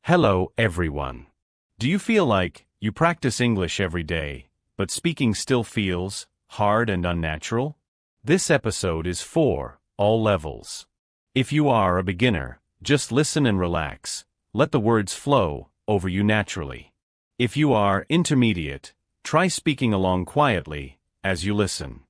Hello, everyone. Do you feel like you practice English every day, but speaking still feels hard and unnatural? This episode is for all levels. If you are a beginner, just listen and relax. Let the words flow over you naturally. If you are intermediate, try speaking along quietly as you listen.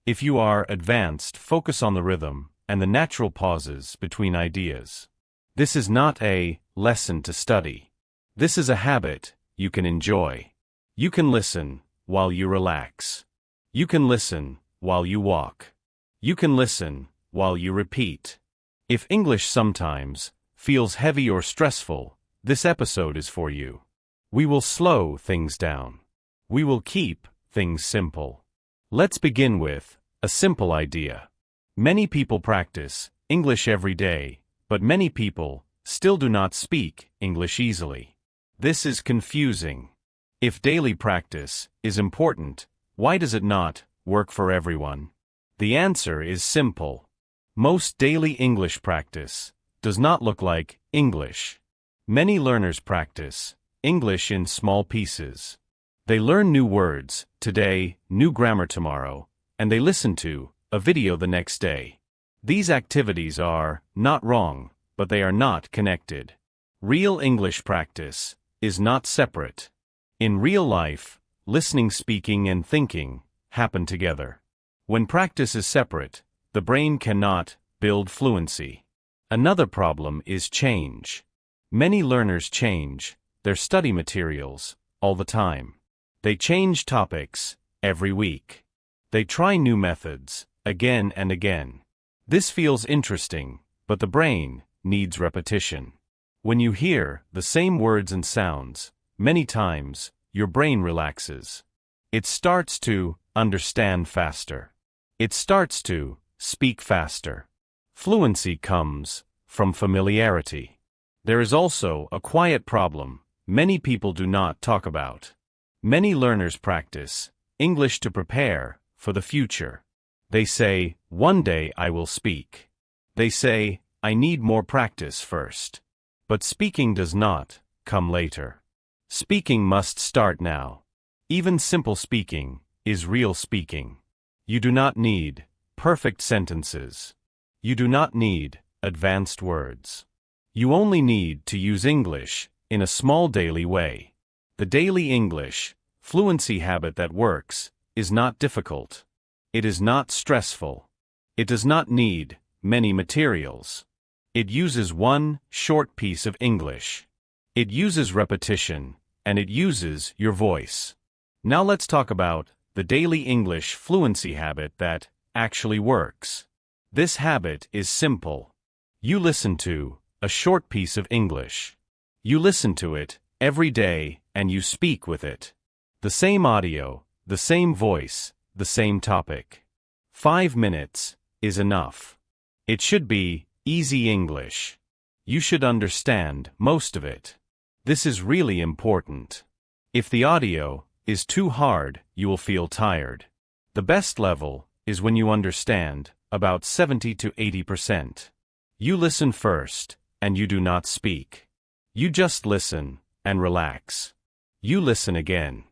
If you are advanced, focus on the rhythm and the natural pauses between ideas. This is not a lesson to study. This is a habit you can enjoy. You can listen while you relax. You can listen while you walk. You can listen while you repeat. If English sometimes feels heavy or stressful, this episode is for you. We will slow things down. We will keep things simple. Let's begin with a simple idea. Many people practice English every day, but many people still do not speak English easily. This is confusing. If daily practice is important, why does it not work for everyone? The answer is simple. Most daily English practice does not look like English. Many learners practice English in small pieces. They learn new words today, new grammar tomorrow, and they listen to a video the next day. These activities are not wrong, but they are not connected. Real English practice is not separate. In real life, listening, speaking, and thinking happen together. When practice is separate, the brain cannot build fluency. Another problem is change. Many learners change their study materials all the time. They change topics every week. They try new methods again and again. This feels interesting, but the brain needs repetition. When you hear the same words and sounds many times, your brain relaxes. It starts to understand faster. It starts to speak faster. Fluency comes from familiarity. There is also a quiet problem many people do not talk about. Many learners practice English to prepare for the future. They say, "One day I will speak." They say, "I need more practice first." But speaking does not come later. Speaking must start now. Even simple speaking is real speaking. You do not need perfect sentences. You do not need advanced words. You only need to use English in a small daily way. The daily English fluency habit that works is not difficult. It is not stressful. It does not need many materials. It uses one short piece of English. It uses repetition, and it uses your voice. Now let's talk about the daily English fluency habit that actually works. This habit is simple. You listen to a short piece of English. You listen to it every day and you speak with it. The same audio, the same voice, the same topic. 5 minutes is enough. It should be easy English. You should understand most of it. This is really important. If the audio is too hard, you will feel tired. The best level is when you understand about 70 to 80%. You listen first, and you do not speak. You just listen and relax. You listen again.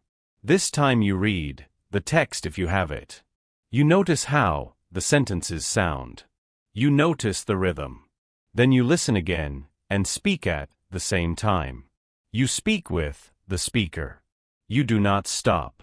This time you read the text if you have it. You notice how the sentences sound. You notice the rhythm. Then you listen again and speak at the same time. You speak with the speaker. You do not stop.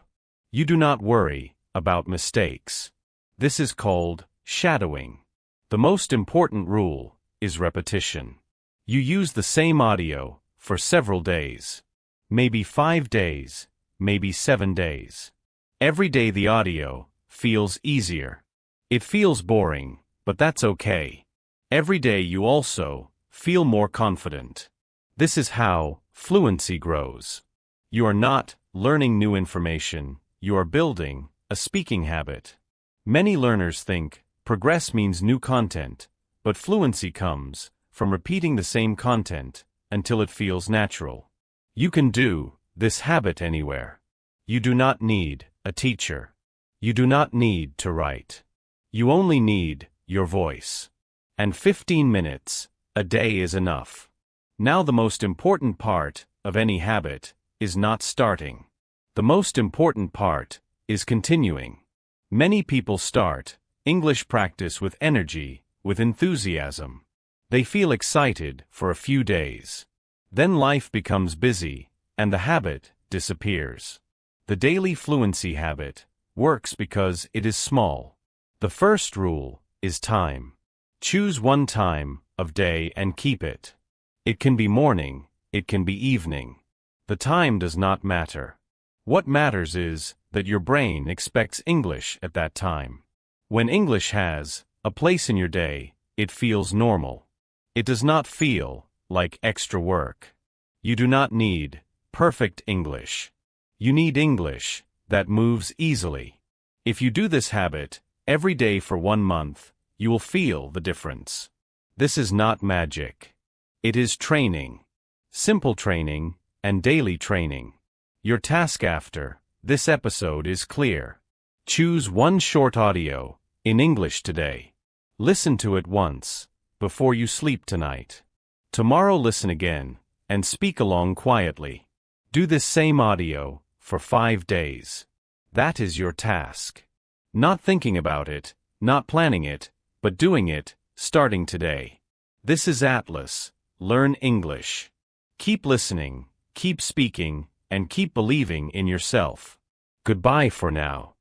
You do not worry about mistakes. This is called shadowing. The most important rule is repetition. You use the same audio for several days. Maybe 5 days, maybe 7 days. Every day the audio feels easier. It feels boring, but that's okay. Every day you also feel more confident. This is how fluency grows. You are not learning new information, you are building a speaking habit. Many learners think progress means new content, but fluency comes from repeating the same content until it feels natural. You can do this habit anywhere. You do not need a teacher. You do not need to write. You only need your voice. And 15 minutes a day is enough. Now the most important part of any habit is not starting. The most important part is continuing. Many people start English practice with energy, with enthusiasm. They feel excited for a few days. Then life becomes busy, and the habit disappears. The daily fluency habit works because it is small. The first rule is time. Choose one time of day and keep it. It can be morning, it can be evening. The time does not matter. What matters is that your brain expects English at that time. When English has a place in your day, it feels normal. It does not feel like extra work. You do not need perfect English. You need English that moves easily. If you do this habit every day for 1 month, you will feel the difference. This is not magic. It is training. Simple training and daily training. Your task after this episode is clear. Choose one short audio in English today. Listen to it once before you sleep tonight. Tomorrow listen again and speak along quietly. Do this same audio for 5 days. That is your task. Not thinking about it, not planning it, but doing it, starting today. This is Atlas. Learn English. Keep listening, keep speaking, and keep believing in yourself. Goodbye for now.